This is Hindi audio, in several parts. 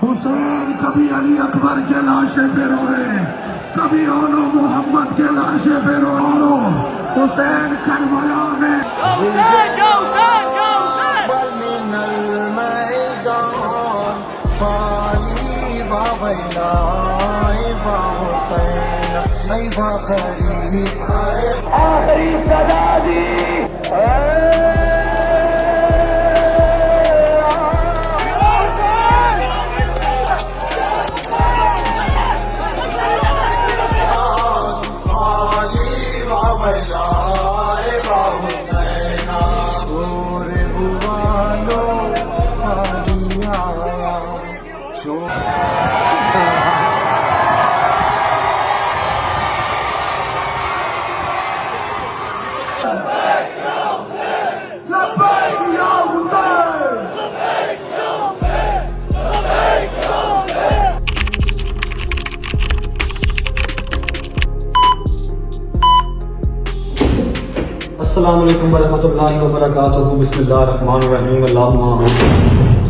हुसैन कभी अली अकबर के लाशे पे रोए, कभी ओलो मोहम्मद के लाशे पे रो। हुसैन करबला में आखिरी सजा दी। अस्सलामु अलैकुम वरहमतुल्लाहि वबरकातुहू। बिस्मिल्लाहिर्रहमानिर्रहीम। अल्लाहुम्मा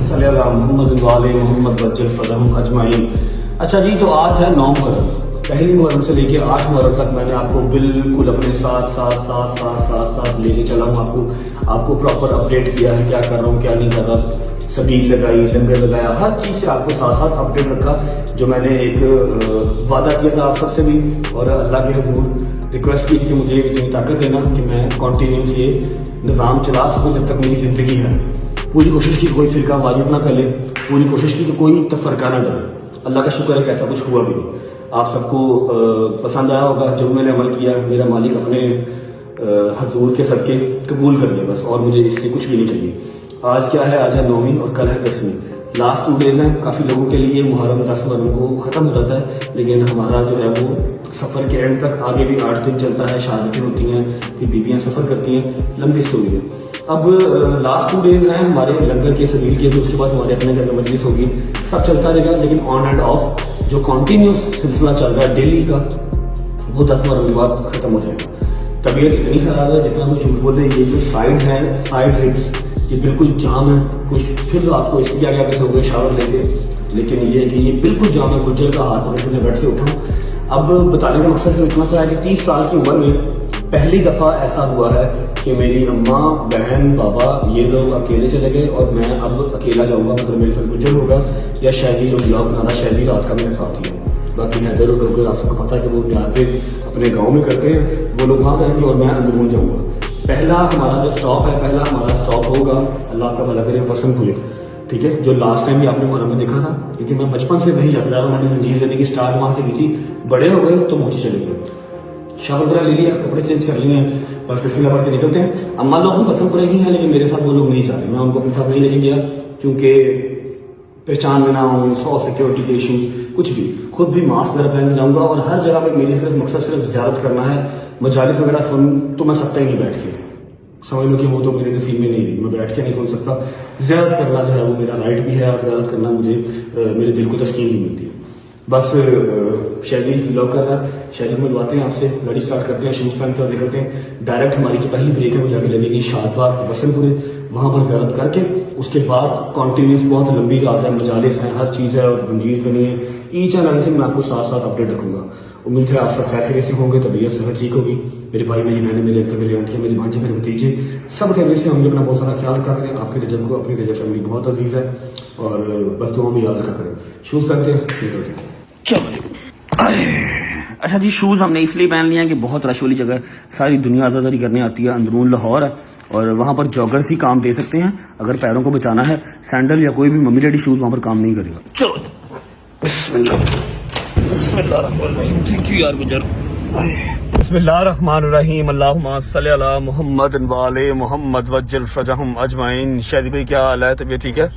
सल्ली अला मुहम्मद व आले मुहम्मद वज्जल फरहम अजमाइन। अच्छा जी, तो आज है 9 मुहर्रम। पहली मुहर्रम से लेके 8 मुहर्रम तक मैंने आपको बिल्कुल अपने साथ लेके चला हूँ। आपको प्रॉपर अपडेट किया है, क्या कर रहा हूँ क्या नहीं कर रहा, सबील लगाई, लंगर लगाया, हर चीज़ से आपको साथ अपडेट रखा। जो मैंने एक वादा किया था आप सबसे भी, और अल्लाह के हुजूर रिक्वेस्ट की थी कि मुझे इतनी ताकत देना कि मैं कॉन्टीन्यूस ये निज़ाम चला सकूँ जब तक मेरी ज़िंदगी है। पूरी कोशिश की कोई फिरका वाजिब ना फैले, पूरी कोशिश की कि कोई तफरका ना डरे। अल्लाह का शुक्र है कि ऐसा कुछ हुआ भी नहीं। आप सबको पसंद आया होगा जो मैंने अमल किया। मेरा मालिक अपने हजूर के सदके कबूल कर ले बस, और मुझे इससे कुछ भी नहीं चाहिए। आज क्या है, आज है 9वीं और कल है 10वीं। लास्ट 2 डेज हैं। काफ़ी लोगों के लिए मुहर्रम 10 मुहर्रम को ख़त्म हो जाता है, लेकिन हमारा जो है वो सफ़र के एंड तक आगे भी 8 दिन चलता है। शादियाँ होती हैं, फिर बीबियाँ सफ़र करती हैं, लंबी स्टोरी है। अब लास्ट 2 डेज हैं हमारे लंगर के सबील के, तो उसके बाद हमारे अपने घर में मजलिस होगी, सब चलता रहेगा। लेकिन ऑन एंड ऑफ जो कॉन्टीन्यूस सिलसिला चल रहा है डेली का, वो 10 मुहर्रम के बाद ख़त्म हो जाएगा। तबीयत इतनी ख़राब है, जितना कुछ झूठ बोले, ये जो साइड है, साइड रिब्स, ये बिल्कुल जाम है। कुछ फिर आपको इसलिए आगे आगे से हो गए शावर लेके, लेकिन ये कि ये बिल्कुल जाम है। गुज्जर का हाथ पकड़ के बेड से उठाऊँ। अब बताने का मकसद सिर्फ इतना सा है कि 30 साल की उम्र में पहली दफ़ा ऐसा हुआ है कि मेरी अम्मा, बहन, बाबा ये लोग अकेले चले गए और मैं अब अकेला जाऊँगा। मतलब मेरे साथ गुज्जर होगा, या शायद जो ब्लॉग बना रहा शायद रात का मेरे साथ ही है। बाकी हैदर लोग आपको पता है कि वो यहाँ पे अपने गाँव में करते हैं, वो लोग वहाँ करेंगे और मैं अंदरून जाऊँगा। पहला हमारा जो स्टॉप है, पहला हमारा स्टॉप होगा, अल्लाह का भला करे, वसनपुर। ठीक है, जो लास्ट टाइम भी आपने मुहर्रम में देखा था, क्योंकि मैं बचपन से वहीं जाता रहा हूँ। मैंने जंजीर देने की स्टार्ट वहाँ से की थी। बड़े हो गए तो मोची चले गए, शावर वगैरह ले लिया, कपड़े चेंज कर लिए हैं, बस बिस्मिल्लाह पढ़ के निकलते हैं। अम्मा लोग भी वसनपुर ही हैं, लेकिन मेरे साथ वो लोग नहीं चाहते। मैं उनको अपने साथ नहीं लेके गया, क्योंकि पहचान में ना हो, 100 सिक्योरिटी के इशू, कुछ भी। खुद भी मास्क वगैरह पहन जाऊँगा, और हर जगह पर मेरी सिर्फ मकसद सिर्फ ज़ियारत करना है। मजालिस वगैरह सुन तो मैं सकता ही नहीं बैठ के, समझ लो कि वो तो मेरे नसीब में नहीं रही, मैं बैठ के नहीं सुन सकता। ज़ियारत करना जो है वो मेरा राइट भी है, और ज़ियारत करना मुझे मेरे दिल को तस्कीन नहीं मिलती है। बस शहरी व्लॉग कर रहा है, शहरी मिलवाते हैं आपसे, गाड़ी स्टार्ट करते हैं, शूज़ पहनते हैं और निकलते हैं। डायरेक्ट हमारी जो पहली ब्रेक है वो जाके लगेगी शादबाग वसनपुर, वहाँ पर ज़ियारत करके उसके बाद कॉन्टीन्यूस बहुत लंबी रात है, मजालिस हैं, हर चीज़ है, और जंजीर बनी है। ईच एंड एवरीथिंग मैं आपको साथ अपडेट रखूँगा। उम्मीद है आप सब खैर से होंगे, तबीयत सेहत ठीक होगी। मेरे भाई, मेरी बहनें, मेरे अंकल, मेरी आंटियाँ, मेरी भांजे, मेरे भतीजे, सब खैर से होंगे। अपना बहुत सारा ख्याल रखा करें। आपके रजब को, अपनी रजब फैमिली बहुत अजीज है, और बस दुआ में याद रखा करें। शूज़ पहनते हैं, निकलते हैं। चलो। अच्छा जी, शूज़ हमने इसलिए पहन लिए हैं कि बहुत रश वाली जगह सारी दुनिया आज़ादारी करने आती है। अंदरून लाहौर है, और वहाँ पर जॉगर्स ही काम दे सकते हैं। अगर पैरों को बचाना है, सैंडल या कोई भी मम्मी डैडी शूज़ वहाँ पर काम नहीं करेगा। चलो, बिस्मिल्लाहिर्रहमानिर्रहीम। थैंक यू यार गुजर। बिस्मिल्लाहिर्रहमानिर्रहीम। अल्लाहुम्मा सल्ली अला मुहम्मद व आले मुहम्मद वज्जल फरहम अजमाइन। शादी भाई क्या हाल है, तबीयत ठीक है?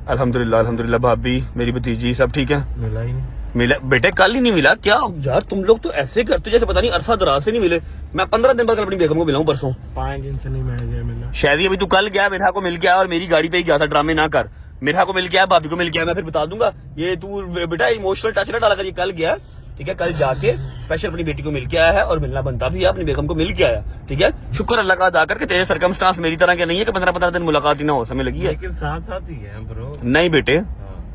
अल्हम्दुलिल्लाह अल्हम्दुलिल्लाह। भाभी, मेरी भतीजी, सब ठीक है? मिला ही नहीं। मिला बेटे, कल ही नहीं मिला क्या यार? तुम लोग तो ऐसे करते हो जैसे पता नहीं अरसा दराज से नहीं मिले। मैं 15 दिन बाद अपनी बेगम को मिला हूँ परसों। 5 दिन से नहीं मिला। शायद अभी तू कल गया, मेरा को मिल गया, और मेरी गाड़ी पे ही गया था। ड्रामे ना कर, मेरा को मिल गया, भाभी को मिल गया। मैं फिर बता दूंगा, ये तू बेटा इमोशनल टच ना डाला कर। ये कल गया, ठीक है, कल जाके स्पेशल अपनी बेटी को मिल के आया है, और मिलना बनता भी है, अपनी बेगम को मिल के आया। ठीक है, शुक्र अल्लाह का अदा करके। तेरे सर्कमस्टांस मेरी तरह के नहीं है कि 15-15 दिन मुलाकात ही ना हो, समय लगी है। लेकिन साथ साथ ही है ब्रो। नहीं बेटे,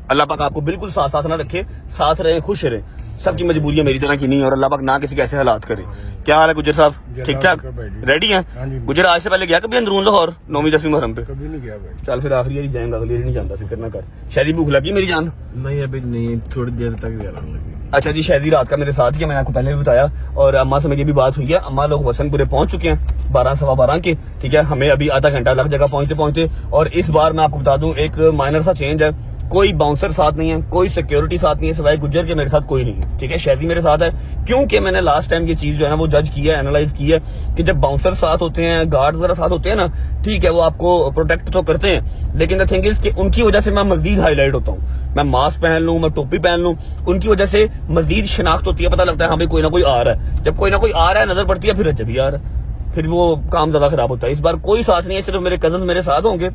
अल्लाह पाक आपको बिल्कुल साथ साथ ना रखे, साथ रहे, खुश रहे। सबकी मजबूरियां मेरी तरह की नहीं है और अल्लाह पाक ना किसी के ऐसे हालात करे। क्या हाल है गुजर साहब, ठीक ठाक, रेडी हैं? गुजर आज से पहले गया कभी अंदरून लाहौर 9वीं 10वीं मुहर्रम पे? कभी नहीं गया भाई। चल फिर आखिरी ही जाएगा, अगली नहीं जानता, फिक्र ना कर। शायद भूख लगी मेरी जान? नहीं अभी नहीं, थोड़ी देर तक जा रहा लगी। अच्छा जी, शायद रात का मेरे साथ ही है, मैंने आपको पहले भी बताया। और अम्मा से मेरी भी बात हुई है, अम्मा लोग वसनपुरे पहुंच चुके हैं 12 सवा 12 के, ठीक है। हमें अभी आधा घंटा लग जाएगा पहुंचते पहुंचते। और इस बार मैं आपको बता दूं एक माइनर सा चेंज है, कोई बाउंसर साथ नहीं है, कोई सिक्योरिटी साथ नहीं है, सिवाय गुज्जर के मेरे साथ कोई नहीं है, ठीक है। शैजी मेरे साथ है, क्योंकि मैंने लास्ट टाइम ये चीज जो है ना वो जज की है, एनालाइज की है कि जब बाउंसर साथ होते हैं, गार्ड वगैरह साथ होते हैं ना, ठीक है, वो आपको प्रोटेक्ट तो करते हैं, लेकिन द थिंग इज कि उनकी वजह से मैं मजीद हाईलाइट होता हूँ। मैं मास्क पहन लूं, मैं टोपी पहन लूं, उनकी वजह से मजीद शिनाख्त होती है, पता लगता है हाँ भाई कोई ना कोई आ रहा है। जब कोई ना कोई आ रहा है, नजर पड़ती है, फिर अच्छा भी आ रहा है, फिर वो काम ज्यादा खराब होता है। इस बार कोई साथ नहीं है, सिर्फ मेरे कजन मेरे साथ होंगे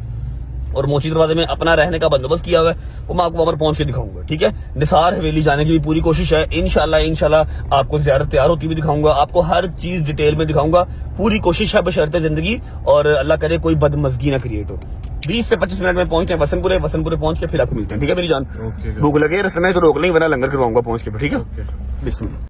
और मोची दरवाजे में अपना रहने का बंदोबस्त किया हुआ है, वो मैं आपको वहां पर पहुंच के दिखाऊंगा, ठीक है। निसार हवेली जाने की भी पूरी कोशिश है, इंशाल्लाह आपको ज़ियारत तैयार होती हुई दिखाऊंगा, आपको हर चीज डिटेल में दिखाऊंगा, पूरी कोशिश है बशर्ते जिंदगी और अल्लाह करे कोई बदमजगी ना क्रिएट हो। 20 से 25 मिनट में पहुंचते हैं वसनपुरे पहुंच के फिर आपको मिलते हैं, ठीक है मेरी जान। भूख लगे रस्ते में तो रोक लेंगे, वरना लंगर करवाऊंगा पहुंच के, ठीक है। बिस्मिल्लाह।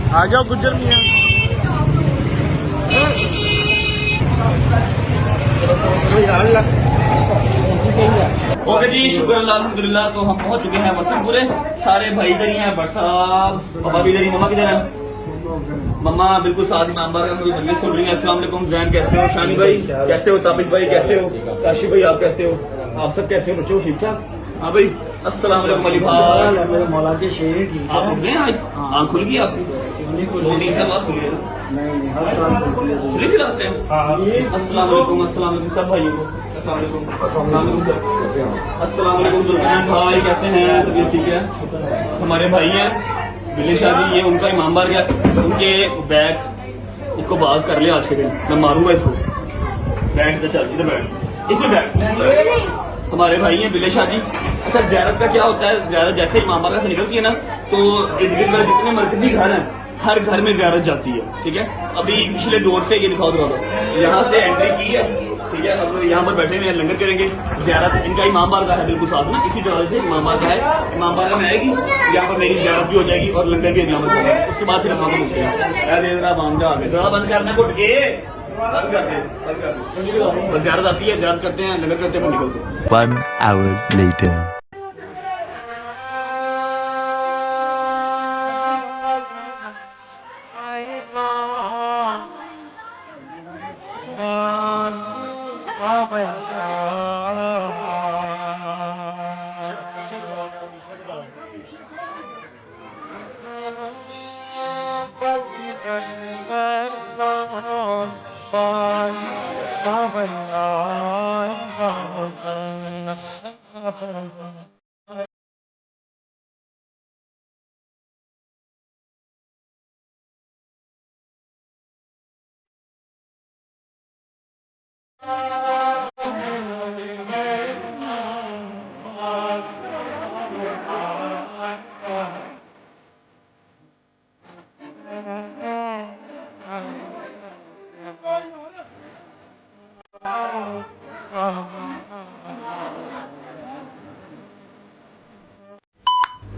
आ जाओ गुज्जर मियां। ओके जी, शुक्र अल्लाह अल्हम्दुलिल्लाह। तो हम पहुंच चुके हैं वसनपुरे, सारे भाई इधर ही हैं, बट साहब पापा भी इधर ही, मम्मा किधर है? मम्मा बिल्कुल साथ में अंबार का मेरी मजलिस सुन रही है। अस्सलाम वालेकुम जैन, कैसे हो? शानी भाई कैसे हो? ताबिश भाई कैसे हो? काशी भाई आप कैसे हो? आप सब कैसे हो बच्चों, ठीक ठाक? हाँ भाई, अस्सलाम वालेकुम अली भाई। मेरे मौला के शेर ठीक आप उठ गए आज? आँख खुल गई आपकी? 2-3 साल बाद खुली है ना? नहीं हर साल खुली थी लास्ट टाइम। अस्सलाम वालेकुम सब भाइयों को अस्सलाम वालेकुम सर। अस्सलाम वालेकुम जुल्फैन भाई, कैसे हैं? तबीयत ठीक है? हमारे भाई हैं बिले शादी, ये उनका इमाम बार गया, उनके बैग इसको बाज कर लिया आज के दिन, मैं मारूंगा इसको। बैठ इधर, चल इधर बैठ, इसमें बैठ। हमारे भाई हैं बिले शादी। अच्छा, ज़ियारत का क्या होता है? ज़ियारत जैसे इमाम बारगाह से निकलती है ना, तो इर्द गिर्द जितने मरकजी घर हैं हर घर में ज़ियारत जाती है, ठीक है। अभी पिछले डोर से ये दिखाओ दो, यहाँ से एंट्री की है, ठीक है। अब यहाँ पर बैठे हुए हैं, लंगर करेंगे। ज़ियारत इनका इमाम बारगाह है बिल्कुल साथ ना, इसी तरह से इमाम बारगाह है, इमाम बारगाह में आएगी, यहाँ पर मेरी ज़ियारत भी हो जाएगी और लंगर भी यहाँ पर होगा। उसके बाद फिर हम बंद करना कुट के बंद कर दे। ज़ियारत आती है, ज़ियारत करते हैं, लंगर करते हैं, फिर निकलते हैं। 1 hour later.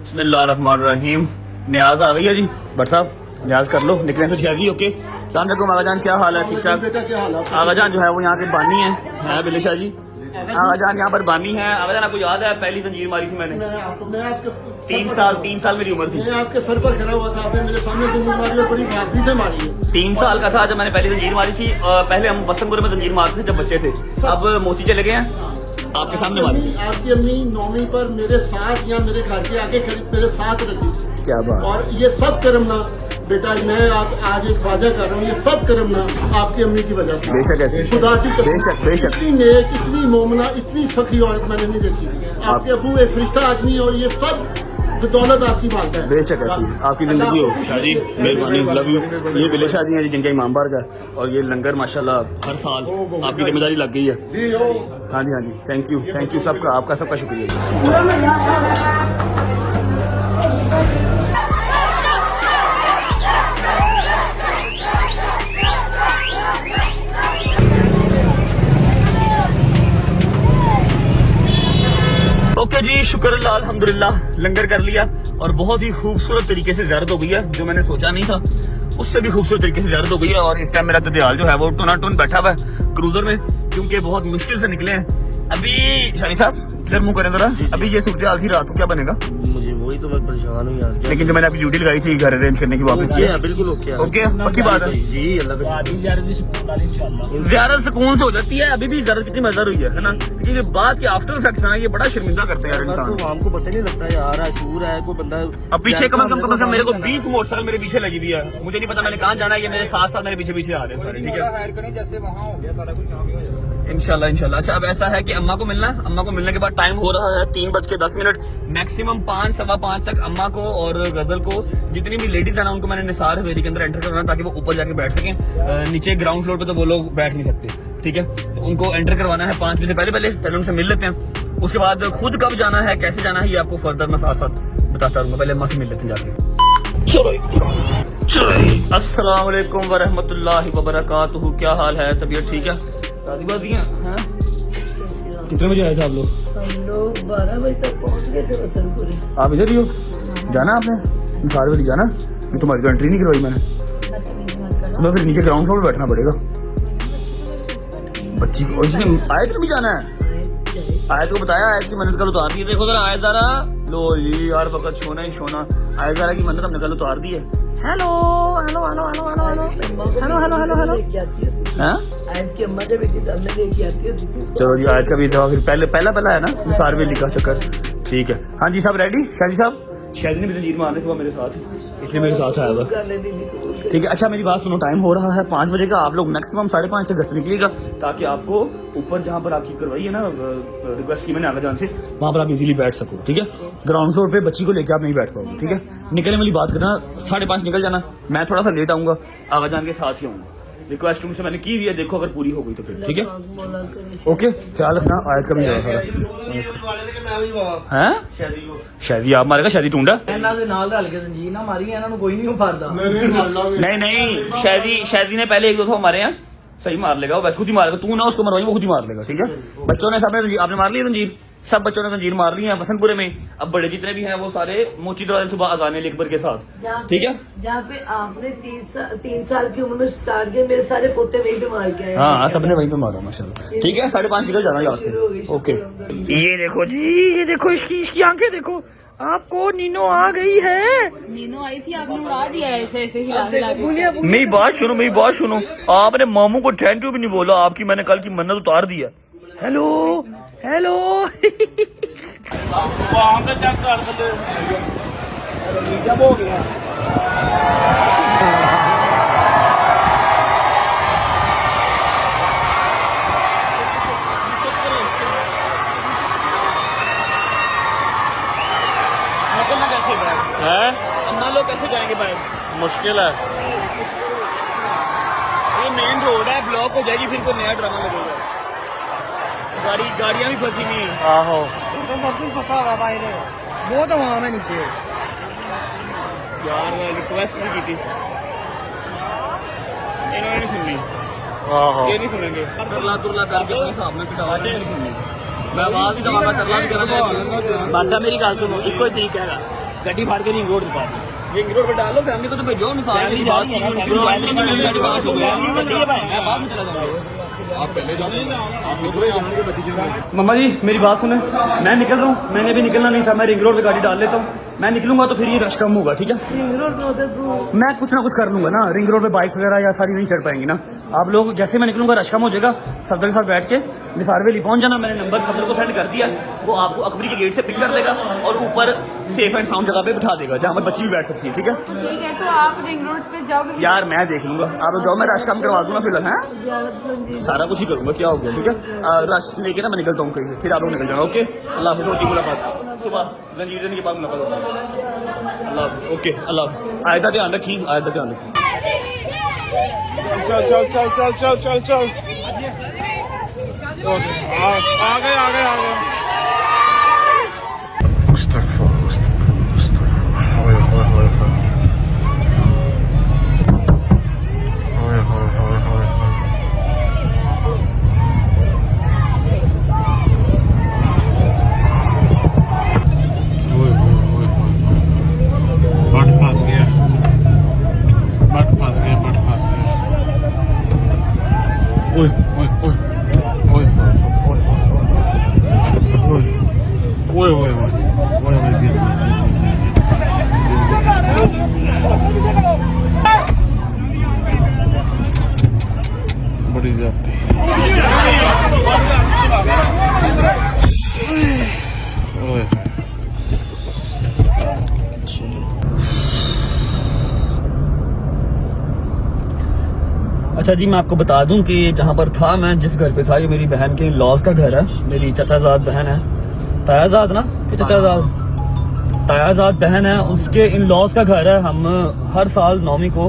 बिस्मिल्लाहिर्रहमानिर्रहीम। न्याज आ गई है जी, भट्ट साहब न्याज कर लो, निकले तो जाएगी। ओके, सलाम अलैकुम आगा जान, क्या हाल है? ठीक ठाक। आगा जान जो है वो यहाँ के बानी है बिले शाह जी। आगा जान यहाँ पर बानी है। आगा जान आपको याद है पहली जंजीर मारी थी मैंने? 3 साल मेरी उम्र थी। मैं आपके सर पर खड़ा हुआ था, आपने मेरे सामने जंजीर मारी और बड़ी बहादुरी से मारी है। 3 साल का था जब मैंने पहली जंजीर मारी थी। पहले हम वसनपुर में जंजीर मारते थे जब बच्चे थे, अब मोची चले गए हैं, आपके सामने मारी। आपकी अम्मी 9वीं पर मेरे साथ या मेरे घर के आगे खरीद मेरे साथ रखी। क्या बात। और ये सब कर्म ना बेटा, मैं आज एक वादा कर रहा हूँ, ये सब कर्म ना आपकी अम्मी की वजह से। बेशक ऐसे, खुदा की कसम, बेशक। इतनी नेक, इतनी मोमना, इतनी सखी औरत मैंने नहीं देखी। आपके अबू एक फरिश्ता आदमी है और ये सब बदौलत आपकी बात है। बेशक ऐसी आपकी जिंदगी हो शाह जी, मेहरबानी, लव यू। ये बिले शाह जी हैं जी, जिनका इमाम बार का, और ये लंगर माशाल्लाह हर साल आपकी जिम्मेदारी लग गई है। हाँ जी, थैंक यू सबका, आपका सबका शुक्रिया। शुक्र अल्लाह अल्हम्दुलिल्लाह लंगर कर लिया और बहुत ही खूबसूरत तरीके से ज़ियारत हो गई है, जो मैंने सोचा नहीं था उससे भी खूबसूरत तरीके से ज़ियारत हो गई है। और इस टाइम मेरा ददियाल जो है वो टुना टुन बैठा हुआ है क्रूजर में, क्योंकि बहुत मुश्किल से निकले हैं। अभी शानी साहब इधर मुंह करें जरा, अभी ये सूरत हाल थी रात को क्या बनेगा? मुझे वही तो मैं परेशान हूँ यार। लेकिन जो मैंने आपकी ड्यूटी लगाई थी घर अरेंज करने की वापस ओके है, बिल्कुल ओके है। ओके पक्की बात है जी अल्लाह का ज़ियारत सुकून से हो जाती है। अभी भी ज़ियारत कितनी मजेदार हुई है ना, क्योंकि बाद के आफ्टर इफेक्ट्स ना ये बड़ा शर्मिंदा करते हैं यार इंसान। तो हमको पता नहीं लगता यार, आशूर है कोई बंदा। अब पीछे कम से कम मेरे को 20 मोटरसाइकिल मेरे पीछे लगी हुई है, मुझे नहीं पता मैंने कहाँ जाना है, ये मेरे साथ साथ मेरे पीछे पीछे आ रहे हैं सारे। ठीक है जैसे वहाँ हो गया सारा कुछ यहाँ भी हो जाएगा इंशाल्लाह इंशाल्लाह। अच्छा अब ऐसा है कि अम्मा को मिलना है, अम्मा को मिलने के बाद टाइम हो रहा है 3:10 मैक्सिमम 5 सवा 5 तक अम्मा को और गजल को जितनी भी लेडीज है ना उनको मैंने निसार हवेली के अंदर एंटर करवाना, ताकि वो ऊपर जाके बैठ सकें। नीचे ग्राउंड फ्लोर पे तो वो लोग बैठ नहीं सकते, ठीक है, तो उनको एंटर करवाना है 5 बजे से पहले उनसे मिल लेते हैं। उसके बाद खुद कब जाना है कैसे जाना है ये आपको फर्दर मैं साथ साथ बताता रहूंगा, पहले अम्मा से मिल लेते हैं जाके। चलो अस्सलाम वालेकुम वरहमतुल्लाहि वबरकातुहू, क्या हाल है, तबीयत ठीक है, शादी बाजी हैं? कितने बजे आए थे आप लोग? हम लोग 12 बजे तक पहुंच गए थे वसंतपुरी। आप इधर ही हो? जाना आपने निसार वाली जाना? मैं तुम्हारी तो एंट्री नहीं करवाई मैंने, तो फिर नीचे ग्राउंड फ्लोर पे बैठना पड़ेगा। बच्ची को आयत को भी जाना है? आयत को बताया, आयत की मन्नत कल उतार दी है। देखो जरा आयत ज़रा, लो ये यार वक्त सोना ही सोना। आयत ज़रा की मन्नत हमने कल उतार दी है। Hello hello hello hello hello hello hello hello hello आयत की अम्मा जब बेटी सामने लेके आती होती थी। चलो जी आयत का भी दवा फिर पहला है ना निसार वेली का चक्कर। ठीक है हाँ जी साहब रेडी? शादी साहब शादी ने भी जंजीर मारने सुबह मेरे साथ, इसलिए मेरे साथ आया था। ठीक है अच्छा मेरी बात सुनो, टाइम हो रहा है 5 बजे का, आप लोग मैक्सिमम 5:30 से घर से निकलिएगा, ताकि आपको ऊपर जहाँ पर आपकी करवाई है ना रिक्वेस्ट की मैंने आगे जान से, वहाँ पर आप इजीली बैठ सको। ठीक है ग्राउंड फ्लोर पे बच्ची को लेकर आप नहीं बैठ पाओगे। ठीक है निकलने वाली बात करना, 5:30 निकल जाना, मैं थोड़ा सा लेट आऊंगा, आगा जान के साथ ही आऊंगा। रिक्वेस्ट तुमसे मैंने की हुई है, देखो अगर पूरी हो गई तो फिर ठीक है ओके। ख्याल रखना आयत का भी है शादी आप मारेगा, शादी टूंडा नहीं शादी ने पहले 1-2 दफा मारे हैं, सही मार लेगा वो, वैसे खुद ही मारेगा, तू ना उसको मरवाई वो खुद ही मार लेगा। ठीक है बच्चों ने सबने आपने मार ली जंजीर, सब बच्चों ने जंजीर मार ली है बसंतपुरे में। अब बड़े जितने भी हैं वो सारे मोची दरवाजे सुबह अजाने अकबर के साथ। ठीक है जहाँ पे आपने 3 साल की उम्र में स्टार्ट किया, मेरे सारे पोते वहीं पे मार के आए। हाँ सबने वहीं पे मारा माशाल्लाह। ठीक है 5:30 निकल जाना यहाँ से। ओके ये देखो जी, ये देखो इसकी आंखें देखो, आपको नीनो आ गई है। नीनो आई थी, आपने उड़ा दिया ऐसे ऐसे हिला के। मेरी बात सुनो, आपने मामू को थैंक यू भी नहीं बोला, आपकी मैंने कल की मन्नत उतार दी है। हेलो हेलो हो गया है, अन्ना लोग कैसे जाएंगे भाई? मुश्किल है, ये मेन रोड है, ब्लॉक हो जाएगी फिर कोई नया ड्रामा लगेगा। गाड़ियां भी फंसी हुई हैं। आहो फंसा हुआ भाई ने, वो तो वहाँ में नीचे यार मैं रिक्वेस्ट भी की थी, इन्होंने नहीं सुनी। ये नहीं सुनेंगे, तरला तुरला करके अपने हिसाब में पिटावा नहीं सुननी। मैं आवाज ही दबागा, तरला भी करा। बादशाह मेरी गल सुनो, एक ही तरीका है, गड्डी फाड़ के रिंग रोड पे पा दो, रिंग रोड पे डालो, फैमिली को तो भेजो। मिसाल मेरी बात की उनकी गैलरी में मेरी गाड़ी पास हो गया, मैं बाद में चला जाऊंगा। आप पहले जाओ, आप निकलो यहाँ के भतीजे। मम्मा जी मेरी बात सुने, मैं निकल रहा हूँ, मैंने भी निकलना नहीं था, मैं रिंग रोड पे गाड़ी डाल लेता हूँ, मैं निकलूंगा तो फिर ये रश कम होगा। ठीक है रिंग रोड पे होते तो मैं कुछ ना कुछ कर लूंगा ना, रिंग रोड पे बाइक्स वगैरह या सारी नहीं चढ़ पाएंगी ना आप लोग। जैसे मैं निकलूंगा रश कम हो जाएगा, सफदर के साथ बैठ के निसार वेली पहुंच जाना, मैंने नंबर सफदर को सेंड कर दिया, वो आपको अकबरी के गेट से पिक कर लेगा और ऊपर सेफ एंड साउंड जगह पे बिठा देगा जहाँ पर बच्ची भी बैठ सकती है। ठीक है ठीक है, तो आप रिंग रोड पे जाओगे? यार मैं देख लूंगा, आप लोग जाओ, मैं रश कम करवा दूंगा फिलहाल, है सारा कुछ ही करूंगा, क्या हो गया। ठीक है रश लेके ना मैं निकलता हूँ कहीं, फिर आप लोग निकल जाना। ओके अल्लाह हाफिज़, होती मुलाकात सुबह रंजीत के बाद मुलाकात होगी। अल्लाह हाफिज़, ओके अल्लाह हाफिज़। आयत का ध्यान रखी, आयत का ध्यान रखी। चल चल चल चल चल चल चल आ गए ओए ओए ओए ओए ओए ओए बड़ी जाती ओए अच्छा जी, मैं आपको बता दूं कि जहाँ पर था मैं, जिस घर पे था, ये मेरी बहन के लॉज का घर है। मेरी चचाजाद बहन है, तायाजाद ना कि चचाजाद, तायाजाद बहन है, उसके इन लॉज का घर है। हम हर साल 9वीं को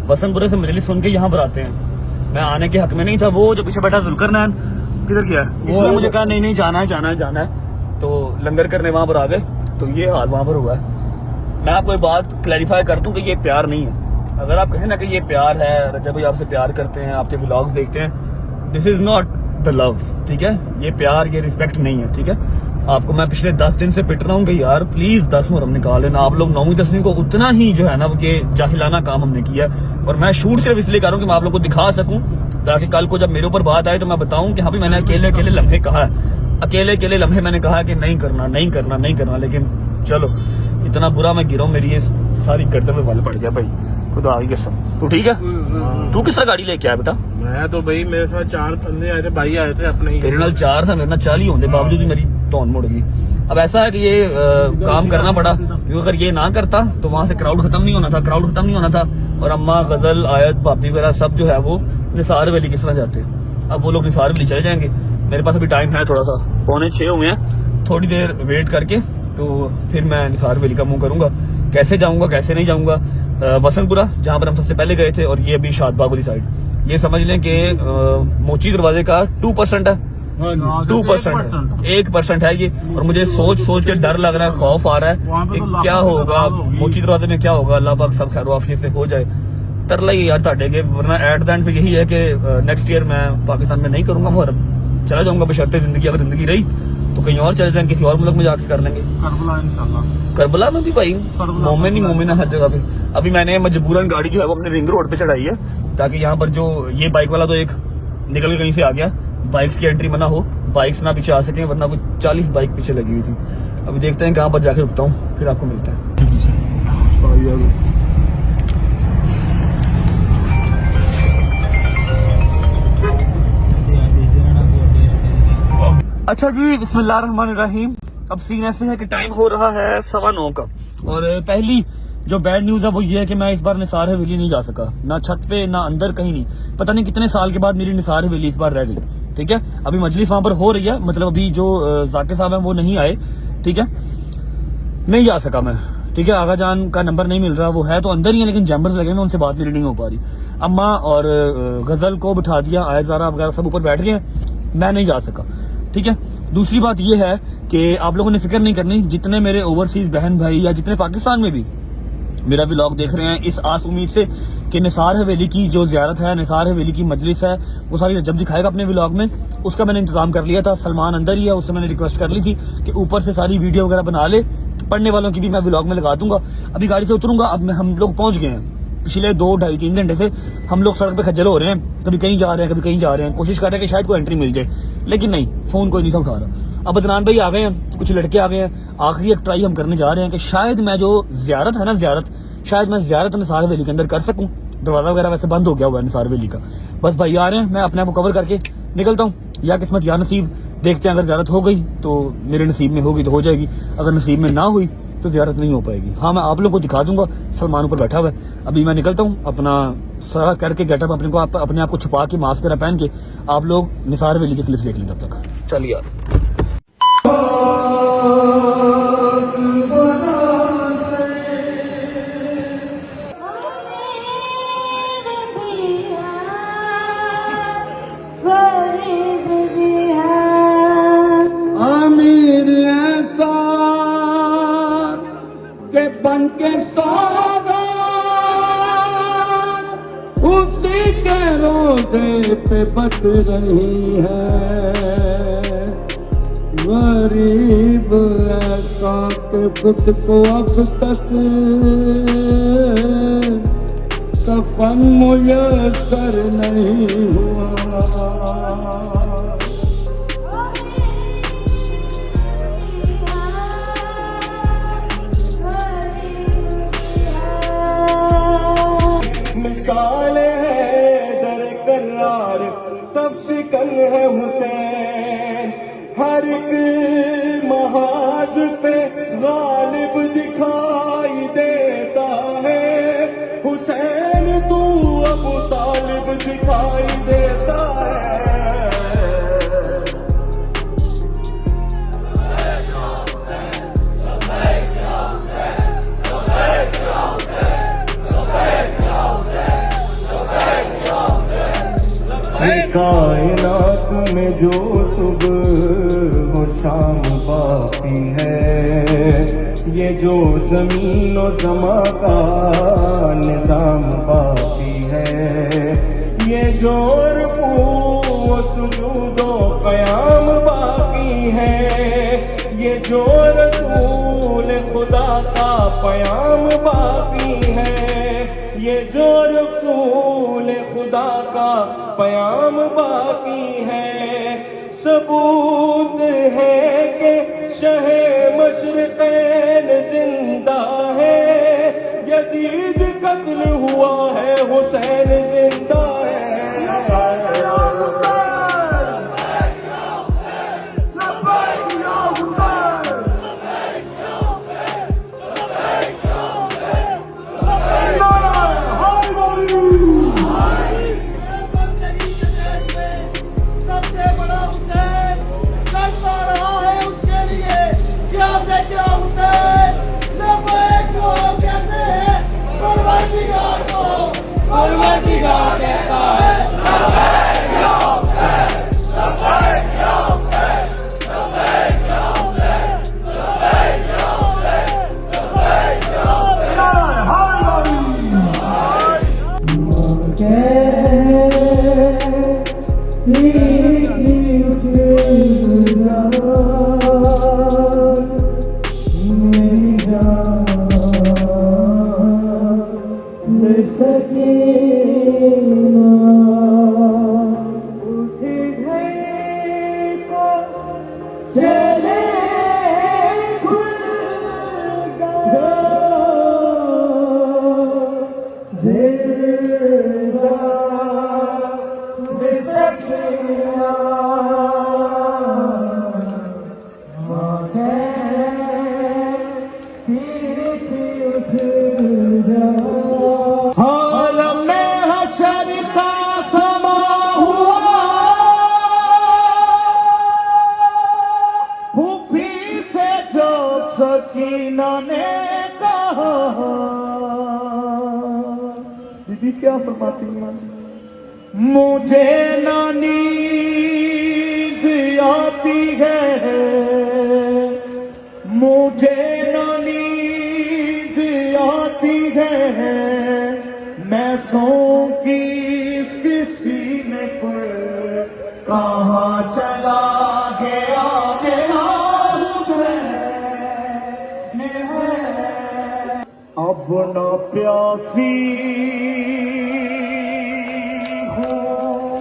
वसंतपुरे से मजलिस सुन के यहाँ पर आते हैं। मैं आने के हक में नहीं था। वो जो पीछे बैठा जुल्करनैन किधर गया, इसने मुझे कहा नहीं नहीं जाना है जाना है जाना है, तो लंगर करने वहां पर आ गए। तो ये हाल वहां पर हुआ है। मैं आपको एक बात क्लैरिफाई कर दूं कि ये प्यार नहीं है। अगर आप कहें ना कि ये प्यार है, रजब भाई आपसे प्यार करते हैं, आपके व्लॉग्स देखते हैं, this is not the love, ठीक है। ये प्यार, ये रिस्पेक्ट नहीं है, ठीक है। आपको मैं पिछले 10 दिन से पिट रहा हूँ कि यार प्लीज 10 मुहर्रम निकाल लेना। आप लोग 9वीं 10वीं को उतना ही जो है ना ये जाहिलाना काम हमने किया। और मैं शूट सिर्फ इसलिए कर रहा हूँ कि मैं आप लोग को दिखा सकूं, ताकि कल को जब मेरे ऊपर बात आए तो मैं बताऊं कि हाँ भी मैंने अकेले अकेले लम्हे कहा है, अकेले अकेले लम्हे मैंने कहा कि नहीं करना नहीं करना नहीं करना। लेकिन चलो, इतना बुरा मैं गिरा हूं, मेरी ये सारी गर्दन में बल पड़ गया भाई, खुदा की कसम। तू ठीक है? तू किस तरह गाड़ी लेके आया बेटा? मैं तो भाई, मेरे साथ 4 बंदे आए थे, भाई आए थे अपने ही। तेरे नाल 4 था, मेरे नाल 40 होने बावजूद भी मेरी टोन मुड़ गई। अब ऐसा है कि ये काम करना पड़ा, क्योंकि अगर ये ना करता तो वहां से क्राउड खत्म नहीं होना था, क्राउड खत्म नहीं होना था। और अम्मा, गजल, आयत, भाभी वगैरह सब जो है वो निसार वैली किस तरह जाते। अब वो लोग निसार वैली चले जाएंगे। मेरे पास अभी टाइम है थोड़ा सा, 5:45 हुए हैं, थोड़ी देर वेट करके तो फिर मैं निसार वैली का मुंह करूंगा। कैसे जाऊंगा कैसे नहीं जाऊंगा, वसंतपुरा जहां पर हम सबसे पहले गए थे, और ये अभी शादबाग वाली साइड। ये समझ लें कि मोची दरवाजे का 2% है, 2% 1% है ये। और मुझे सोच सोच के डर लग रहा है, खौफ आ रहा है कि क्या होगा मोची दरवाजे में, क्या होगा। अल्लाह पाक सब खैर आफियत से हो जाए। तरला ही यार ताटे के, वरना एट द एंड पे यही है कि नेक्स्ट ईयर मैं पाकिस्तान में नहीं करूंगा मुहर्रम, चला जाऊंगा बशर्ते जिंदगी, अगर जिंदगी रही तो कहीं और चले जाएंगे, किसी और मुल्क में जाके कर लेंगे। करबला इंशाल्लाह, करबला में भी भाई मोमिन ही मोमिन है हर जगह पे। अभी मैंने मजबूरन गाड़ी जो है वो अपने रिंग रोड पे चढ़ाई है, ताकि यहाँ पर जो ये बाइक वाला तो एक निकल के कहीं से आ गया, बाइक्स की एंट्री मना हो, बाइक्स ना पीछे आ सके, वरना कुछ 40 बाइक पीछे लगी हुई थी। अभी देखते हैं कहाँ पर जाके रुकता हूँ, फिर आपको मिलता है। अच्छा जी, बिस्मिल्लाहिर्रहमानिर्रहीम। अब सीन ऐसे है कि टाइम हो रहा है 9:15 का, और पहली जो बैड न्यूज है वो ये है कि मैं इस बार निसार हवेली नहीं जा सका, ना छत पे ना अंदर, कहीं नहीं। पता नहीं कितने साल के बाद मेरी निसार हवेली इस बार रह गई, ठीक है। अभी मजलिस वहां पर हो रही है, मतलब अभी जो जाकिर साहब है वो नहीं आए, ठीक है, नहीं जा सका मैं, ठीक है। आगा जान का नंबर नहीं मिल रहा, वो है तो अंदर ही है लेकिन जैम्बर्स लगे हैं, उनसे बात मेरी नहीं हो पा रही। अम्मा और गजल को बिठा दिया, आयजारा वगैरह सब ऊपर बैठ गए हैं, मैं नहीं जा सका, ठीक है। दूसरी बात यह है कि आप लोगों ने फिक्र नहीं करनी, जितने मेरे ओवरसीज बहन भाई या जितने पाकिस्तान में भी मेरा व्लॉग देख रहे हैं, इस आस उम्मीद से कि निसार हवेली की जो ज़ियारत है, निसार हवेली की मजलिस है, वो सारी जब दिखाएगा अपने व्लॉग में। उसका मैंने इंतजाम कर लिया था, सलमान अंदर ही है, उससे मैंने रिक्वेस्ट कर ली थी कि ऊपर से सारी वीडियो वगैरह बना ले, पढ़ने वालों की भी मैं व्लॉग में लगा दूंगा। अभी गाड़ी से उतरूंगा, अब हम लोग पहुंच गए हैं। पिछले 2, 2.5, 3 घंटे से हम लोग सड़क पे खज्जल हो रहे हैं, कभी कहीं जा रहे हैं कभी कहीं जा रहे हैं, कोशिश कर रहे हैं कि शायद कोई एंट्री मिल जाए, लेकिन नहीं, फोन कोई नहीं था उठा रहा। अब अदनान भाई आ गए हैं, कुछ लड़के आ गए हैं, आखिरी एक ट्राई हम करने जा रहे हैं कि शायद मैं जो ज़ियारत है ना, शायद मैं ज़ियारत निसार हवेली के अंदर कर सकूं। दरवाजा वगैरह वैसे बंद हो गया हुआ है निसार हवेली का। बस भाई आ रहे हैं, मैं अपने आप को कवर करके निकलता हूँ, या किस्मत या नसीब, देखते हैं। अगर ज़ियारत हो गई तो मेरे नसीब में होगी तो हो जाएगी, अगर नसीब में ना हुई तो ज़ियारत नहीं हो पाएगी। हाँ, मैं आप लोगों को दिखा दूंगा, सलमान ऊपर बैठा हुआ है। अभी मैं निकलता हूँ, अपना सारा करके गेटअप अपने आप को छुपा के, मास्क वगैरह पहन के, आप लोग निसार हवेली के क्लिप्स देख लेंगे तब तक। चलिए यार, अमीर ऐसा के बन के सादा उसी के रोज़े पे बच रही है, गरीब ऐसा के खुद को अब तक कफन मुयस्सर नहीं हुआ। मिसाले है दर करार सब शिकन है हुसैन, हर एक महाज पे गालिब दिखाई देता है। हुसैन तू अबू तालिब दिखाई देता है। कायनात में जो सुबह हो शाम बाकी है, ये जो जमीन और समा का निजाम बाकी है, ये जो रुकू सुजूदो क़याम बाकी है, ये जो रसूल खुदा का पयाम बाकी है, ये जो रसूल खुदा का पयाम बाकी है। सबूत है कि शहे मशरिक़ैन जिंदा है, यजीद कत्ल हुआ है, हुसैन जिंदा है। सकीना ने कहा, दीदी क्या फरमाती हैं? मुझे ना नींद आती है, मुझे ना नींद आती है, मैं सौं की सीने पर कहाँ चला गया मेरा अब न प्यासी हूँ,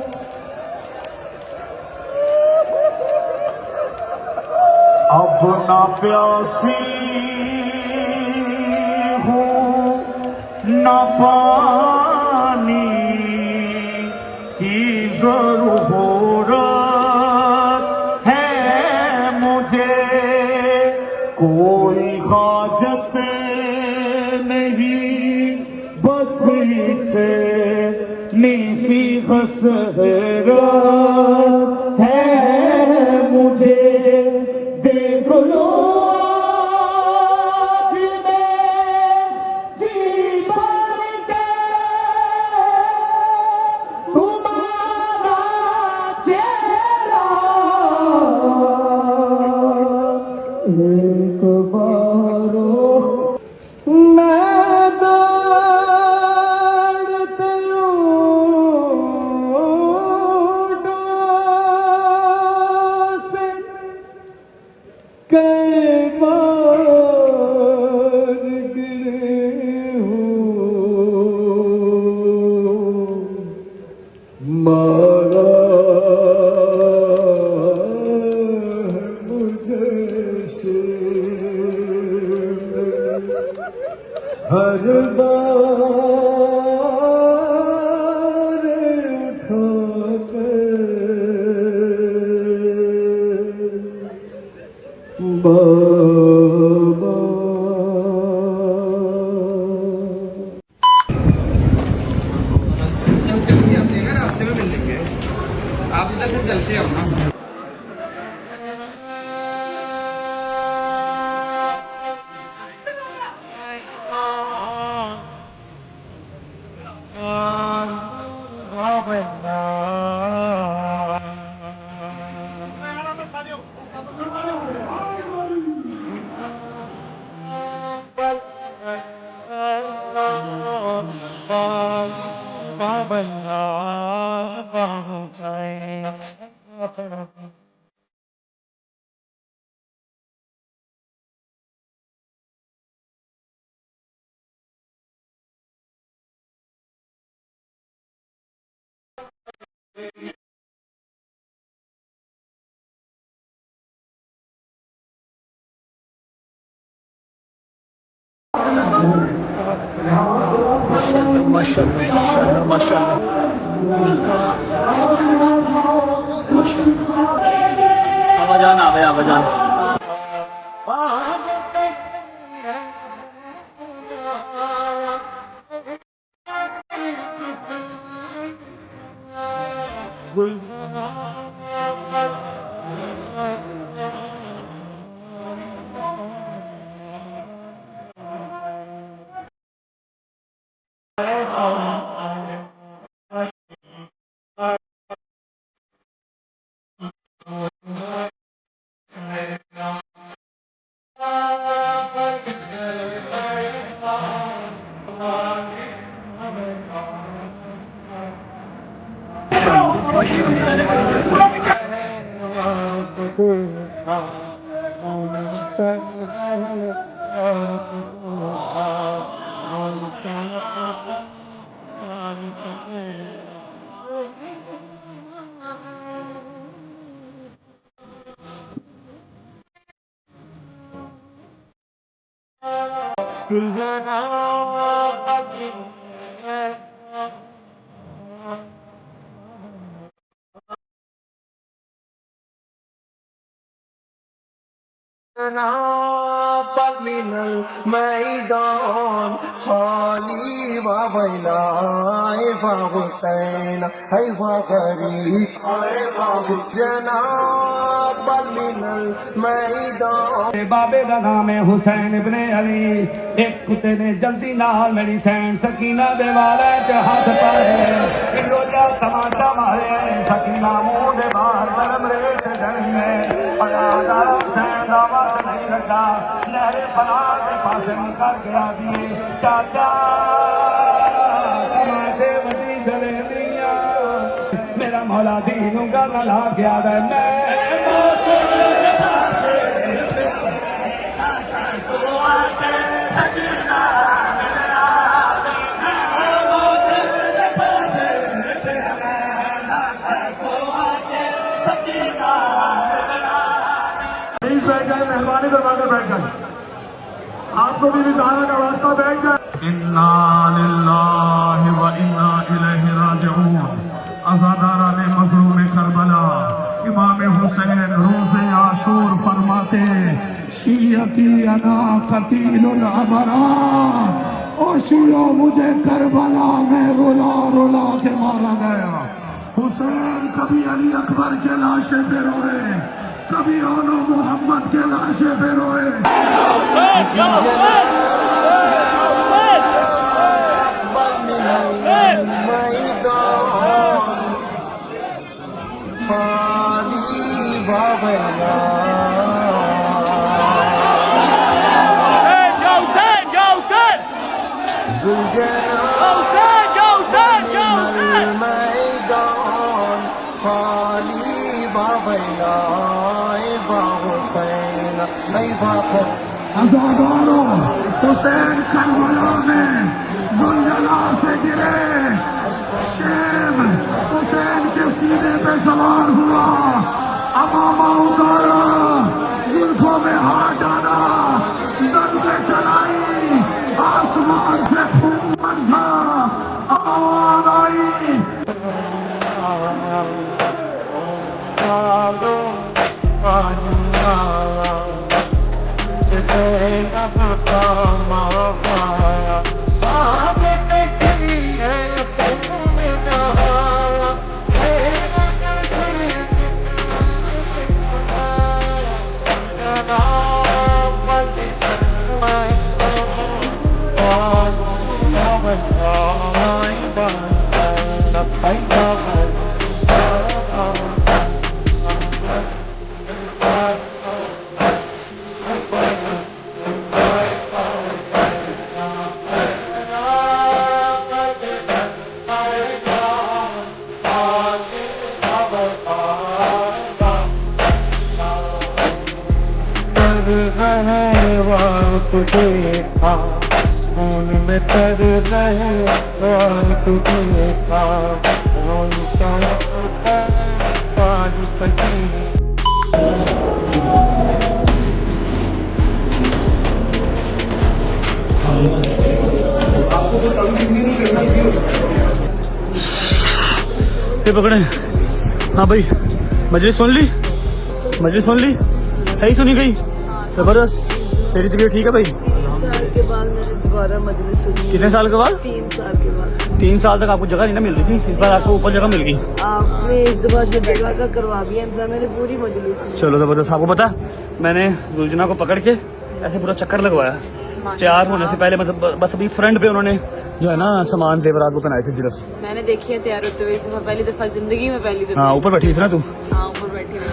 अब न प्यासी हूँ, न पानी की ज़रूरत है मुझे, कोई हाजत नहीं, बस इतनी सी हसरत है मुझे। देख लो आज मैं जी भर के तुम्हारा चेहरा एक बारो मैं दौड़ते हूँ हर बार उठाकर बाबा रास्ते में मिल लेंगे आप इधर से चलते हो ना आवाजान आ गए आवाजान minal maidan khali wa bailai wa Husain hay wa gharib janab minal maidan बाबे का नाम है हुसैन इब्ने अली एक कुत्ते ने जल्दी नाल मेरी सैन सकीना दे वाले च हाथ पाए रोजा तमाचा मारे सकीना मुंह दे बाहर गरम रेत जड़ी में अदादार हुसैन दावत नहीं लगा लहरे फना के पास निकल गया दिए चाचा तमाचे बड़ी जलेबियां मेरा मौला दीनू का ला गया है मैं बैठ जाए मेहरबानी करवाकर बैठ जाए आपको भी विधान का वास्ता बैठ जाए इन्ना लिल्लाहि व इन्ना इलैहि राजिऊन अज़ादारा ने मज़लूम करबला इमाम हुसैन रोज़े आशूर फरमाते शियती अना कतीलुल अबरा ओ शियो मुझे करबला में रुला रुला के मारा गया हुसैन कभी अली अकबर के लाशे पे रोए कभी ओनो मोहम्मद के लाशे पे रोए अज़ादारो हुसैन करबला में ज़ुलजला से गिरे शेम हुसैन के सीने पे सवार हुआ अमामा उतारा जुल्फों में हाथ डाला जंग पे चलाई आसमान से खून बरसा, आवाज आई। खून में तर रहे तुझे ये पकड़े। हाँ भाई, मजलिस सुन ली, मजलिस सुन ली, सही सुनी गई, जबरदस्त। तेरी तबीयत ठीक है भाई? 3 साल के बाद मैंने दोबारा मजलिस सुनी। कितने साल के बाद? 3 साल के बाद। 3 साल तक आपको जगह नहीं ना मिल रही थी, इस बार आपको ऊपर जगह मिल गई। आपने इस दफा जो जगह का करवा दिया इंतजाम, मैंने पूरी मजलिस सुनी। चलो जबरदस्त। आपको पता, मैंने गुलजना को पकड़ के ऐसे पूरा चक्कर लगवाया तैयार होने से पहले, मतलब बस अभी फ्रंट पे उन्होंने जो है ना सामान जेवरात को पहनाए थे सिर्फ। मैंने देखी है तैयार होते हुए इस दफा, पहली दफा जिंदगी में, पहली दफा। हाँ, ऊपर बैठी थी ना तू। हाँ, ऊपर बैठी हुई।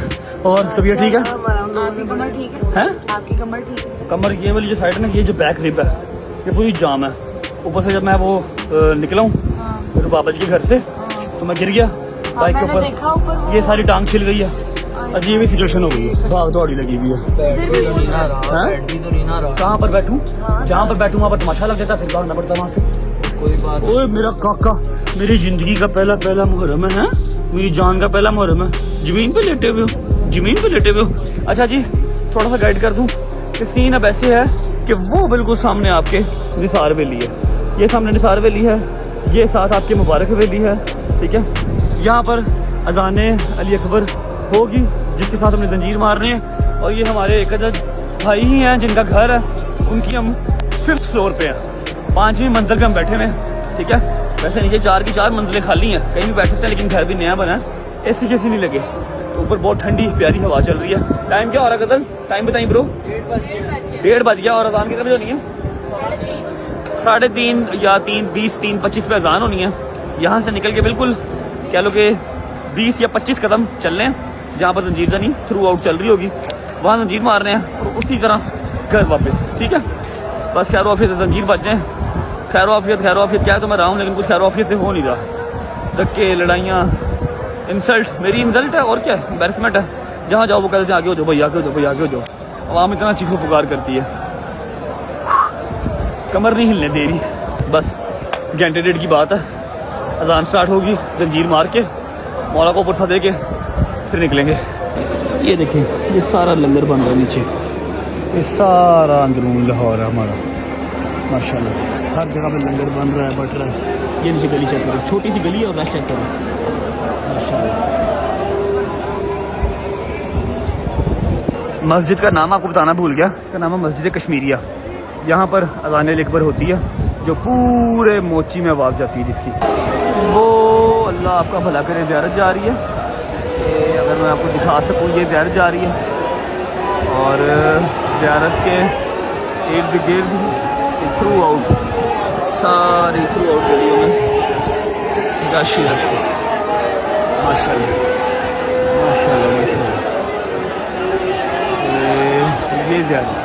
और तबीयत ठीक है? आपकी कमर ठीक है? हैं? आपकी कमर ठीक है? कमर ये वाली जो साइड है ना, ये जो बैक रिब है, ये पूरी जाम है। ऊपर से जब मैं वो निकला हूँ मेरे बाबा जी के घर से, तो मैं गिर गया बाइक के मैंने देखा ऊपर ऊपर, ये सारी टांग छिल गई है। अजीब ही सिचुएशन हो गई है, भाग दौड़ी लगी हुई है। कहाँ पर बैठूं? जहाँ पर बैठूं वहाँ पर तमाशा लग जाता, फिर भागना पड़ता वहाँ से। कोई बात। ओए मेरा काका, मेरी जिंदगी का पहला मुहर्रम है, मेरी जान का पहला मुहर्रम है। जमीन पे लेटे हुए हो, जमीन पे लेटे हुए हो। अच्छा जी, थोड़ा सा गाइड कर दूं कि सीन अब ऐसे है कि वो बिल्कुल सामने आपके निसार वैली है, ये सामने निसार वैली है, ये साथ आपके मुबारक वैली है, ठीक है। यहाँ पर अजाने अली अकबर होगी जिसके साथ हमने जंजीर मारनी है, और ये हमारे एक अदद भाई ही हैं जिनका घर है, उनकी हम 5th फ्लोर पे हैं, 5वीं मंजिल पे हम बैठे हुए हैं, ठीक है। वैसे नीचे 4 की 4 मंजिलें खाली हैं, कहीं भी बैठ सकते हैं, लेकिन घर भी नया बना है, एसी कैसी नहीं लगे, तो ऊपर बहुत ठंडी प्यारी हवा चल रही है। टाइम क्या हो रहा है गदर? टाइम बताइए ब्रो। 1:30 बज गया। और अजान कितने बजे होनी है? 3:30 या 3:20, 3:25 पे अजान होनी है। यहाँ से निकल के बिल्कुल कह लो कि 20 या 25 कदम चलने हैं, जहाँ पर जंजीरदानी थ्रू आउट चल रही होगी, वहाँ जंजीर मारने हैं, और उसी तरह घर वापस, ठीक है। बस खैर वाफियत जंजीर बच जाए। खैर वाफियत क्या है तो मैं रहा हूँ, लेकिन कुछ खैर वाफियत से हो नहीं रहा। धक्के, लड़ाइयाँ, इंसल्ट, मेरी इंसल्ट है और क्या है, एम्बैरसमेंट है। जहाँ जाओ वो कहते हैं आगे हो जाओ भाई, आगे हो जाओ भाई, आगे हो जाओ। आवाम इतना चीखो पुकार करती है, कमर नहीं हिलने दे रही। बस घंटे 1.5 की बात है, अजान स्टार्ट होगी, जंजीर मार के मौला को पुरसा दे के फिर निकलेंगे। ये देखें, ये सारा लंगर बन रहा है नीचे, ये सारा अंदरून लाहौर है हमारा माशाल्लाह। हर जगह पे लंगर बन रहा है, बट रहा है। ये नीचे गली चेक करो, छोटी सी गली है और रश चेक करो माशाल्लाह। मस्जिद का नाम आपको बताना भूल गया, इसका नाम है मस्जिद कश्मीरिया। यहाँ पर अज़ान अकबर होती है, जो पूरे मोची में आवाज़ जाती है, जिसकी वो अल्लाह आपका भला करे ज़ियारत जा रही है। ये अगर मैं आपको दिखा सकूँ, ये ज़ियारत जा रही है, और ज़ियारत के इर्द गिर्द थ्रू आउट, सारी थ्रू आउट गलियों में रश ही रश, माशाल्लाह माशाल्लाह माशाल्लाह। ये ज़्यादा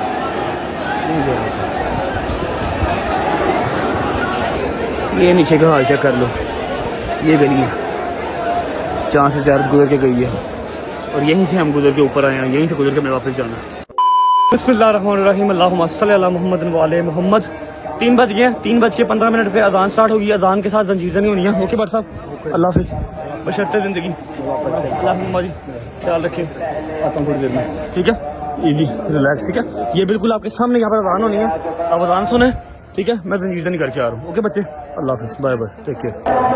ये नीचे का हाल चेक कर लो, ये गली है जहाँ से ज़्यारत गुजर के गई है, और यहीं से हम गुजर के ऊपर आए हैं, यहीं से गुजर के मैं वापस जाना है। बिस्मिल्लाहिर्रहमानिर्रहीम, अल्लाहुम्मा सल्ली अला मुहम्मद व आले मुहम्मद। 3 बज गए, 3:15 पे अजान स्टार्ट होगी। अजान के साथ जंजीर नहीं होनी है। ओके भाई साहब, अल्लाह हाफिज़, बशर्ते ज़िंदगी। अल्लाह जी ख्याल रखें, आता हूँ थोड़ी देर में, ठीक है। इजी रिलैक्स, ठीक है। ये बिल्कुल आपके सामने यहाँ पर अजान होनी है, आप अजान सुने, ठीक है, मैं जंजीर से नहीं करके आ रहा हूँ। ओके बच्चे, अल्लाह हाफिज़, bye bye, take care.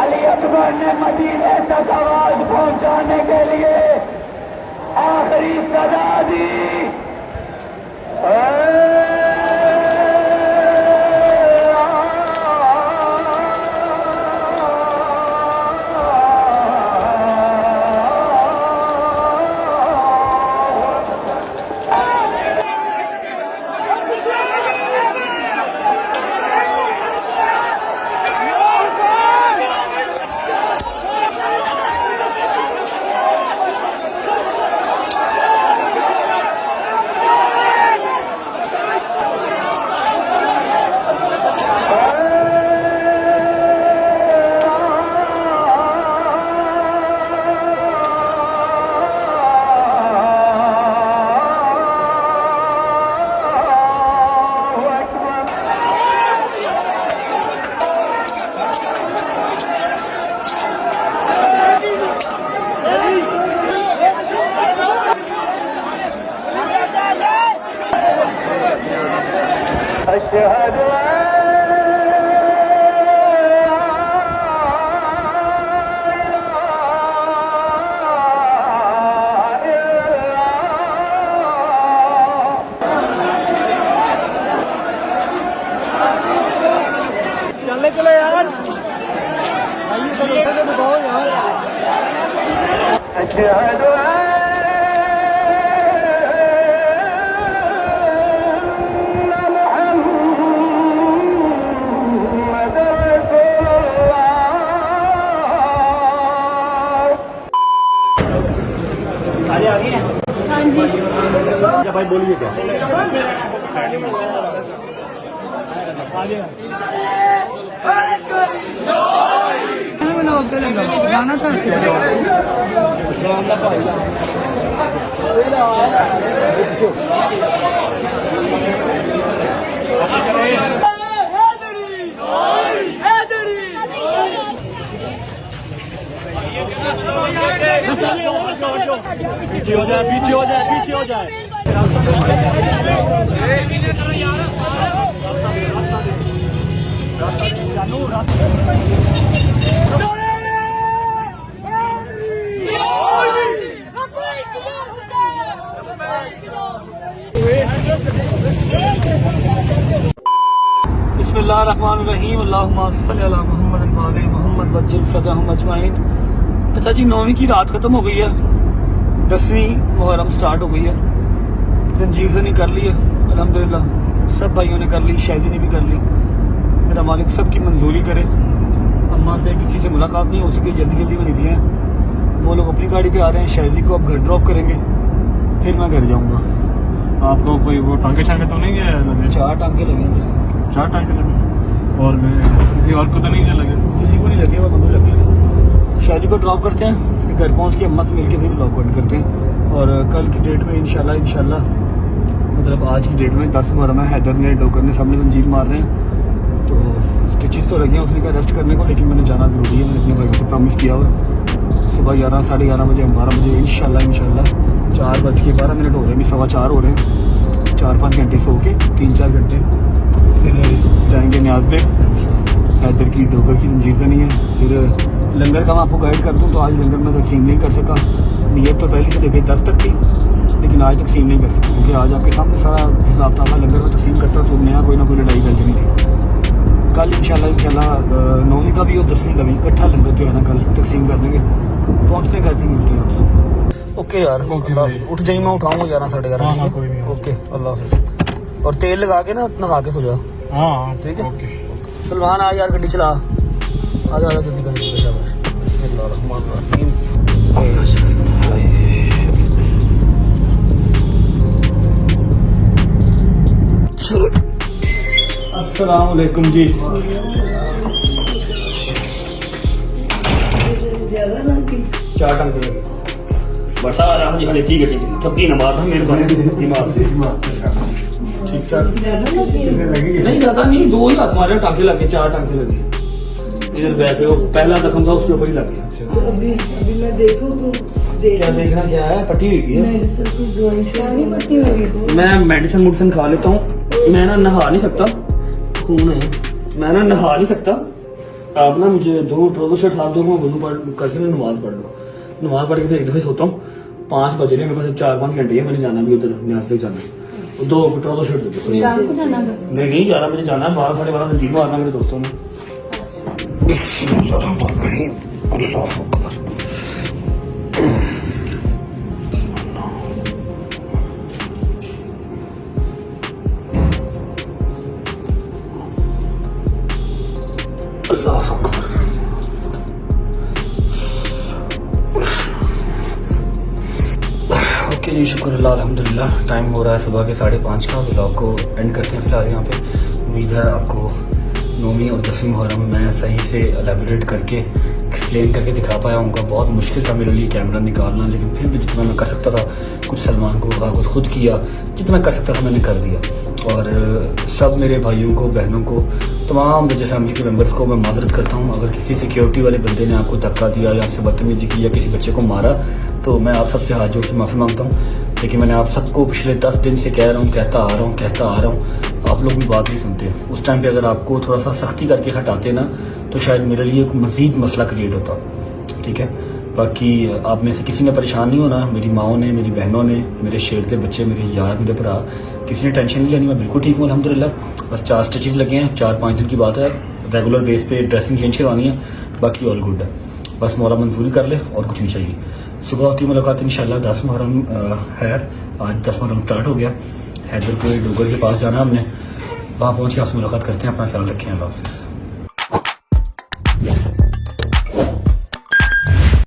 Ali Akbar ने मदीने तक आवाज पहुंचाने के लिए आखिरी सदा दी। भाई बोलिए क्या? गाना था पीछे हो जाए, पीछे हो जाए, पीछे हो जाए। बिस्मिल्लाहिर्रहमानिर्रहीम, अल्लाहुम्मा सल्ली अला मुहम्मद व आले मुहम्मद वज्जिल फरजहुम अजमाइन। अच्छा जी, 9वीं की रात खत्म हो गई है, 10वीं मुहर्रम स्टार्ट हो गई है। जंजीर से नहीं कर ली है अल्हम्दुलिल्लाह, सब भाइयों ने कर ली, शायदी ने भी कर ली। मेरा मालिक सबकी मंजूरी करे। अम्मा से किसी से मुलाकात नहीं हो सकी, जल्दी जल्दी में निकले हैं। वो लोग अपनी गाड़ी पे आ रहे हैं, शायदी को अब घर ड्रॉप करेंगे, फिर मैं घर जाऊँगा। आपको कोई वो टांके शांके तो नहीं गया? 4 टांके लगे हैं। 4 टांके लगे? और मैं किसी और को तो नहीं लगे? किसी को नहीं लगे, वो मम्मी लगे हैं। शायदी को ड्रॉप करते हैं, घर पहुँच के अम्मा से मिल के फिर ब्लॉग बंद करते हैं। और कल की डेट में इंशाल्लाह मतलब आज की डेट में 10 मुहर्रम है। हैदर ने, डोकर ने, सबने जंजीर मार रहे हैं, तो स्टिचेस तो लगे हैं उसने कहा रेस्ट करने को, लेकिन मैंने जाना ज़रूरी है। मैंने अपनी भाई से प्रॉमिस किया हुआ, सुबह 11 साढ़े 11 बजे 12 बजे इंशाल्लाह 4:12 हो रहे हैं, 4:15 हो रहे हैं। 4-5 घंटे सो के 3-4 घंटे फिर जाएंगे न्याज पे। हैदर की, डोकर की जंजीर से नहीं है। फिर लंगर का मैं आपको गाइड कर दूँ तो आज लंगर में तकसीम नहीं कर सका। नीयत तो पहले से लेकर 10 तक थी, लेकिन आज तकसीम नहीं कर सका क्योंकि आज आपके सामने सारा हिसाब था। लंगर में तकसीम करता तो नया कोई ना कोई लड़ाई चल जानी थी। कल इंशाल्लाह 9वीं का भी और 10वीं का भी इकट्ठा लंगर जो है ना कल तकसीम कर देंगे। पहुँचते घर पर मिलते हैं आपसे। ओके यार, उठ जाइए, मैं उठाऊँगा 11 साढ़े 11। ओके, अल्लाह हाफिज़। और तेल लगा के ना नहा के सो जा। हाँ ठीक है ओके। सलमान आ यार गड्डी चला आ जा जल्दी कर अस्सलाम वालेकुम जी। ज्यादा ना की 4 टंके लगे बरसा आ रहा जी। हाँ ठीक है थप्पी ना मारना मेरे बीमार ठीक ठाक नहीं ज्यादा नहीं 2 ही हाथ मारे टांके लगे 4 टांके लगे इधर बैक पे वो पहला जख्म था उसके ऊपर ही लग गया। अभी मैं देखूं तो क्या देखना क्या है पट्टी हुई है पट्टी होगी मैं मेडिसिन खा लेता हूँ। मैं ना नहा नहीं सकता खून है मैं ना नहा नहीं सकता। आप ना मुझे 2 ट्रोजर शर्ट हाथ दो मैं वजू करके ना नमाज पढ़ लो। नमाज पढ़ के फिर एक दफे सोता हूँ 5 बज रहे हैं मेरे पास 4-5 घंटे है। मैंने जाना भी उधर न्याज तक जाना है। 2 ट्रोजर शर्ट दे शाम को जाना नहीं 11 बजे जाना है 12-12:30 दिन मारना मेरे दोस्तों ने। ओके जी शुक्र अल्लाह अल्हम्दुलिल्लाह। टाइम हो रहा है सुबह के 5:30 का। व्लॉग को एंड करते हैं फिलहाल यहाँ पे। उम्मीद है आपको 9वीं और 10वीं मुहर्रम मैं सही से एलेबोरेट करके एक्सप्लेन करके दिखा पाया हूँ। बहुत मुश्किल था मेरे लिए कैमरा निकालना लेकिन फिर भी जितना मैं कर सकता था कुछ सलमान को कहा कुछ खुद किया जितना कर सकता था मैंने कर दिया। और सब मेरे भाइयों को बहनों को तमाम मुझे फैमिली के मेम्बर्स को मैं माजरत करता हूँ। अगर किसी सिक्योरिटी वाले बंदे ने आपको धक्का दिया या आपसे बदतमीजी की या किसी बच्चे को मारा तो मैं आप सबसे हाथ जोड़ के माफ़ी मांगता हूँ। लेकिन मैंने आप सबको पिछले 10 दिन से कह रहा हूँ कहता आ रहा हूँ आप लोग भी बात नहीं सुनते। उस टाइम पे अगर आपको थोड़ा सा सख्ती करके हटाते ना तो शायद मेरे लिए एक मज़ीद मसला क्रिएट होता। ठीक है बाकी आप में से किसी ने परेशान नहीं होना। मेरी माओं ने मेरी बहनों ने मेरे शेरते बच्चे मेरे यार मेरे भरा किसी ने टेंशन नहीं लेनी। मैं बिल्कुल ठीक हूँ अल्हम्दुलिल्लाह। बस 4 स्टिचेस लगे हैं 4-5 दिन की बात है। रेगुलर बेस पे ड्रेसिंग चेंज करवानी है बाकी ऑल गुड है। बस मौला मंजूरी कर ले और कुछ नहीं चाहिए। सुबह होती मुलाकात इंशाल्लाह 10 मुहर्रम है। आज 10 मुहर्रम स्टार्ट हो गया। हैदरपुर डोगर के पास जाना हमने वहाँ पहुँच के आपसे मुलाकात करते हैं। अपना ख्याल रखें अल्लाह हाफ़िज़।